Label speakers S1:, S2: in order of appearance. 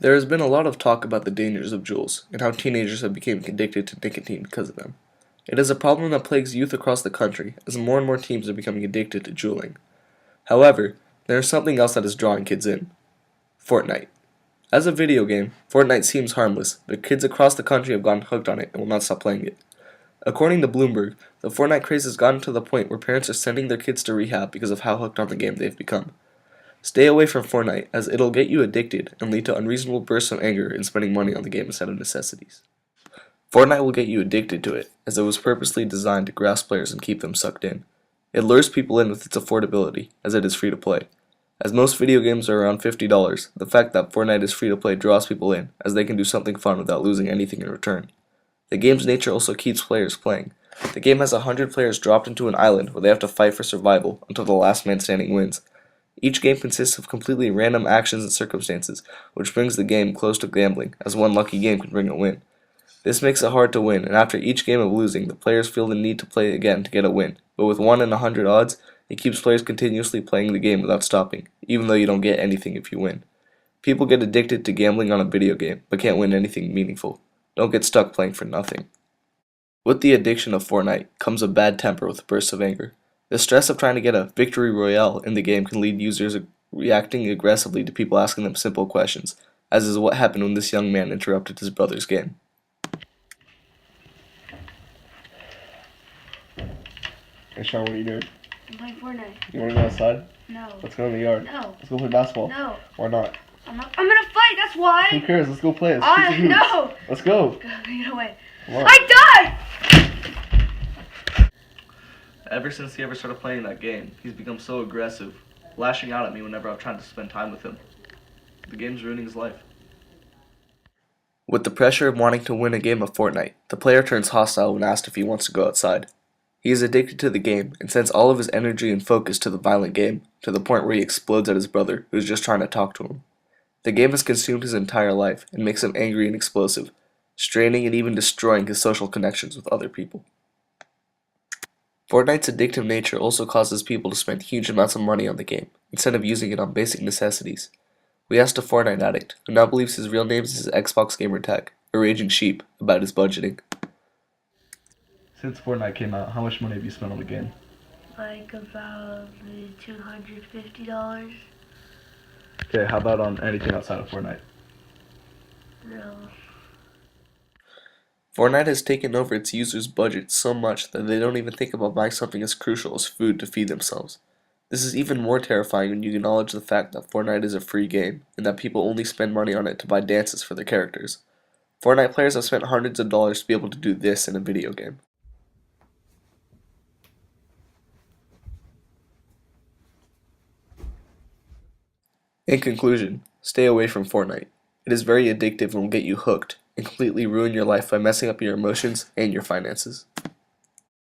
S1: There has been a lot of talk about the dangers of jewels and how teenagers have become addicted to nicotine because of them. It is a problem that plagues youth across the country as more and more teens are becoming addicted to juuling. However, there is something else that is drawing kids in: Fortnite. As a video game, Fortnite seems harmless, but kids across the country have gotten hooked on it and will not stop playing it. According to Bloomberg, the Fortnite craze has gotten to the point where parents are sending their kids to rehab because of how hooked on the game they've become. Stay away from Fortnite, as it'll get you addicted and lead to unreasonable bursts of anger and spending money on the game instead of necessities. Fortnite will get you addicted to it, as it was purposely designed to grasp players and keep them sucked in. It lures people in with its affordability, as it is free to play. As most video games are around $50, the fact that Fortnite is free to play draws people in, as they can do something fun without losing anything in return. The game's nature also keeps players playing. The game has 100 players dropped into an island where they have to fight for survival until the last man standing wins. Each game consists of completely random actions and circumstances, which brings the game close to gambling, as one lucky game can bring a win. This makes it hard to win, and after each game of losing, the players feel the need to play again to get a win, but with 1 in 100 odds, it keeps players continuously playing the game without stopping, even though you don't get anything if you win. People get addicted to gambling on a video game, but can't win anything meaningful. Don't get stuck playing for nothing. With the addiction of Fortnite comes a bad temper with bursts of anger. The stress of trying to get a victory royale in the game can lead users reacting aggressively to people asking them simple questions, as is what happened when this young man interrupted his brother's game.
S2: Hey Sean, what are you doing?
S3: I'm playing Fortnite.
S2: You want to go outside?
S3: No.
S2: Let's go in the yard.
S3: No.
S2: Let's go play basketball.
S3: No.
S2: Why not?
S3: I'm gonna fight, that's why.
S2: Who cares? Let's go play. Let's shoot the hoops.
S3: No.
S2: Let's go.
S3: Go, get away.
S2: Come on.
S3: I died!
S1: Ever since he ever started playing that game, he's become so aggressive, lashing out at me whenever I'm trying to spend time with him. The game's ruining his life. With the pressure of wanting to win a game of Fortnite, the player turns hostile when asked if he wants to go outside. He is addicted to the game and sends all of his energy and focus to the violent game, to the point where he explodes at his brother, who is just trying to talk to him. The game has consumed his entire life and makes him angry and explosive, straining and even destroying his social connections with other people. Fortnite's addictive nature also causes people to spend huge amounts of money on the game, instead of using it on basic necessities. We asked a Fortnite addict, who now believes his real name is his Xbox gamer tag, a raging sheep, about his budgeting. Since Fortnite came out, how much money have you spent on the game?
S3: Like about $250.
S2: Okay, how about on anything outside of Fortnite?
S3: No.
S1: Fortnite has taken over its users' budget so much that they don't even think about buying something as crucial as food to feed themselves. This is even more terrifying when you acknowledge the fact that Fortnite is a free game, and that people only spend money on it to buy dances for their characters. Fortnite players have spent hundreds of dollars to be able to do this in a video game. In conclusion, stay away from Fortnite. It is very addictive and will get you hooked and completely ruin your life by messing up your emotions and your finances.